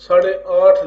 8.5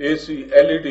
AC, LED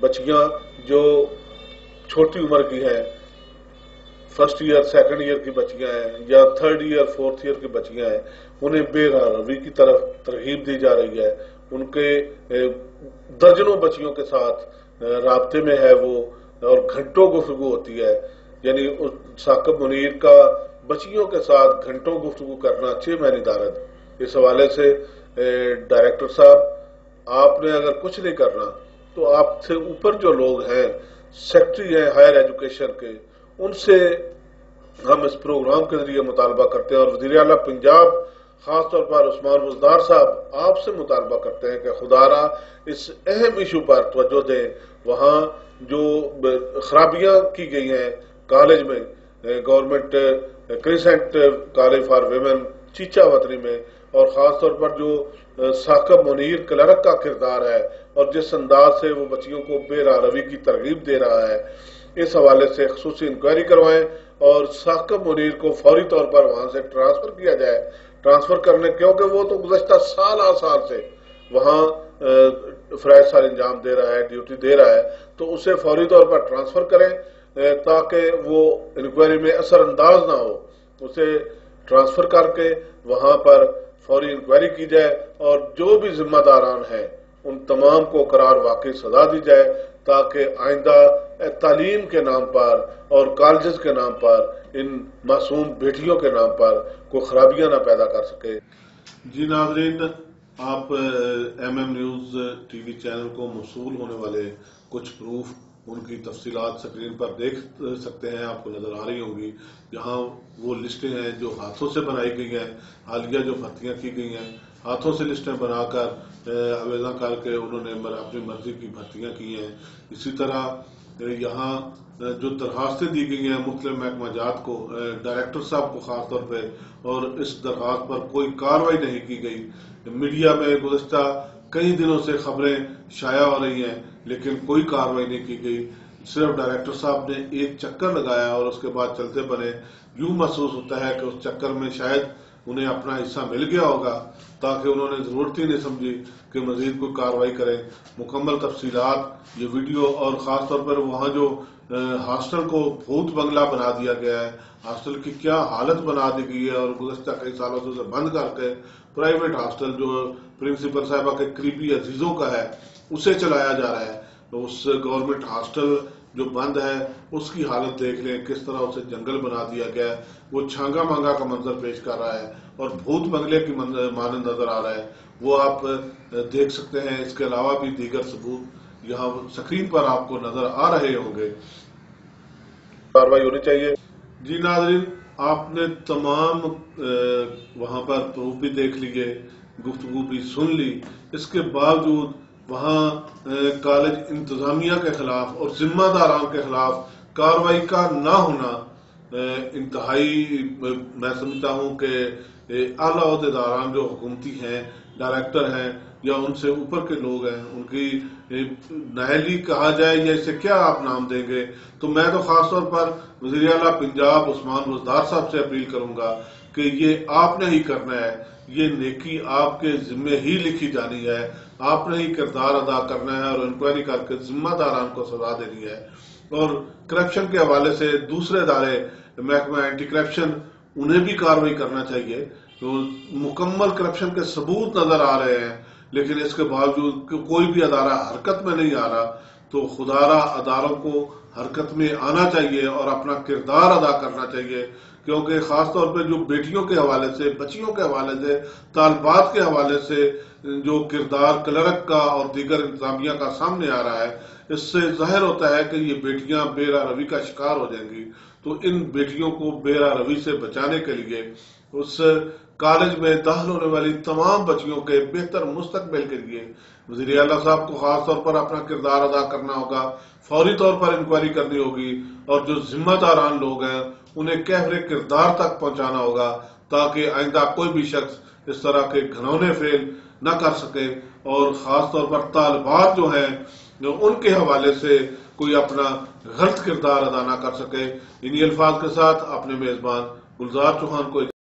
بچیاں جو چھوٹی عمر کی ہیں، فرسٹ ایئر سیکنڈ ایئر کی بچیاں ہیں یا تھرڈ ایئر فورتھ ایئر کی بچیاں ہیں، انہیں بے راہ روی کی طرف ترغیب دی جا رہی ہے. ان کے درجنوں بچیوں کے ساتھ رابطے میں ہے وہ، اور گھنٹوں گفتگو ہوتی ہے. یعنی ثاقب منیر کا بچیوں کے ساتھ گھنٹوں گفتگو کرنا چھ مہینی دارد. اس حوالے سے ڈائریکٹر صاحب، آپ نے اگر کچھ نہیں کرنا تو آپ سے اوپر جو لوگ ہیں، سیکٹری ہیں ہائر ایجوکیشن کے، ان سے ہم اس پروگرام کے ذریعے مطالبہ کرتے ہیں، اور وزیر اعلیٰ پنجاب خاص طور پر عثمان بزدار صاحب آپ سے مطالبہ کرتے ہیں کہ خدا را اس اہم ایشو پر توجہ دیں. وہاں جو خرابیاں کی گئی ہیں کالج میں، government crescent college for women Chichawatni میں، اور خاص طور پر جو ثاقب منیر کلرک کا کردار ہے اور جس انداز سے وہ بچیوں کو بے راہ روی کی ترغیب دے رہا ہے، اس حوالے سے خصوصی انکوائری کروائیں اور ثاقب منیر کو فوری طور پر وہاں سے ٹرانسفر کیا جائے. ٹرانسفر کرنے کیونکہ وہ تو گزشتہ سال سے وہاں فرائض سال انجام دے رہا ہے، ڈیوٹی دے رہا ہے، تو اسے فوری طور پر ٹرانسفر کریں تاکہ وہ انکوائری میں اثر انداز نہ ہو. اسے ٹرانسفر کر کے وہاں پر فوری انکوائری کی جائے اور جو بھی ذمہ داران ہیں ان تمام کو قرار واقعی سزا دی جائے تاکہ آئندہ تعلیم کے نام پر اور کالجز کے نام پر ان معصوم بیٹیوں کے نام پر کوئی خرابیاں نہ پیدا کر سکے. جی ناظرین، آپ M M news TV channel کو موصول ہونے والے کچھ پروف، ان کی تفصیلات سکرین پر دیکھ سکتے ہیں، آپ کو نظر آ رہی ہوں گی. یہاں وہ لسٹیں ہیں جو ہاتھوں سے بنائی گئی ہیں، حالیہ جو بھرتیاں کی گئی ہیں ہاتھوں سے لسٹیں بنا کر آویزاں کر کے انہوں نے اپنی مرضی کی بھرتیاں کی ہیں. اسی طرح یہاں جو درخواستیں دی گئی ہیں مختلف محکمہ جات کو، ڈائریکٹر صاحب کو خاص طور پہ، اور اس درخواست پر کوئی کارروائی نہیں کی گئی. میڈیا میں گزشتہ کئی دنوں سے خبریں شائع ہو رہی ہیں لیکن کوئی کارروائی نہیں کی گئی. صرف ڈائریکٹر صاحب نے ایک چکر لگایا اور اس کے بعد چلتے بنے. یوں محسوس ہوتا ہے کہ اس چکر میں شاید انہیں اپنا حصہ مل گیا ہوگا، تاکہ انہوں نے ضرورت ہی نہیں سمجھی کہ مزید کوئی کارروائی کریں. مکمل تفصیلات، یہ ویڈیو، اور خاص طور پر وہاں جو ہاسٹل کو بھوت بنگلہ بنا دیا گیا ہے، ہاسٹل کی کیا حالت بنا دی گئی ہے، اور گزشتہ کئی سالوں سے اسے بند کر کے پرائیویٹ ہاسٹل جو پرنسپل صاحبہ کے قریبی عزیزوں کا ہے اسے چلایا جا رہا ہے. اس گورنمنٹ ہاسٹل جو بند ہے اس کی حالت دیکھ لیں، کس طرح اسے جنگل بنا دیا گیا ہے. وہ چھانگا مانگا کا منظر پیش کر رہا ہے اور بھوت بنگلے کی مانند نظر آ رہا ہے. وہ آپ دیکھ سکتے ہیں. اس کے علاوہ بھی دیگر ثبوت یہاں سکرین پر آپ کو نظر آ رہے ہوں گے. کارروائی ہونی چاہیے. جی ناظرین، آپ نے تمام وہاں پر پروف بھی دیکھ لیے، گفتگو بھی سن لی. اس کے باوجود وہاں کالج انتظامیہ کے خلاف اور ذمہ داران کے خلاف کارروائی کا نہ ہونا انتہائی، میں سمجھتا ہوں کہ اعلیٰ عہدیداران جو حکومتی ہیں، ڈائریکٹر ہیں یا ان سے اوپر کے لوگ ہیں، ان کی نااہلی کہا جائے یا اسے کیا آپ نام دیں گے. تو میں تو خاص طور پر وزیر اعلیٰ پنجاب عثمان بزدار صاحب سے اپیل کروں گا کہ یہ آپ نے ہی کرنا ہے. یہ نیکی آپ کے ذمے ہی لکھی جانی ہے. آپ نے ہی کردار ادا کرنا ہے اور انکوائری کر کے ذمہ داران کو سزا دینی ہے. اور کرپشن کے حوالے سے دوسرے ادارے، محکمہ اینٹی کرپشن، انہیں بھی کارروائی کرنا چاہیے. تو مکمل کرپشن کے ثبوت نظر آ رہے ہیں لیکن اس کے باوجود کوئی بھی ادارہ حرکت میں نہیں آ رہا. تو خدارہ اداروں کو حرکت میں آنا چاہیے اور اپنا کردار ادا کرنا چاہیے، کیونکہ خاص طور پہ جو بیٹیوں کے حوالے سے، بچیوں کے حوالے سے، طالبات کے حوالے سے جو کردار کلرک کا اور دیگر انتظامیہ کا سامنے آ رہا ہے، اس سے ظاہر ہوتا ہے کہ یہ بیٹیاں بے راہ روی کا شکار ہو جائیں گی. تو ان بیٹیوں کو بے راہ روی سے بچانے کے لیے اس کالج میں داخل ہونے والی تمام بچیوں کے بہتر مستقبل کے لیے وزیر اعلیٰ صاحب کو خاص طور پر اپنا کردار ادا کرنا ہوگا. فوری طور پر انکوائری کرنی ہوگی اور جو ذمہ داران لوگ ہیں انہیں کہر کردار تک پہنچانا ہوگا تاکہ آئندہ کوئی بھی شخص اس طرح کے گھنونے فعل نہ کر سکے، اور خاص طور پر طالبات جو ہیں ان کے حوالے سے کوئی اپنا غلط کردار ادا نہ کر سکے. انہی الفاظ کے ساتھ اپنے میزبان گلزار چوہان کو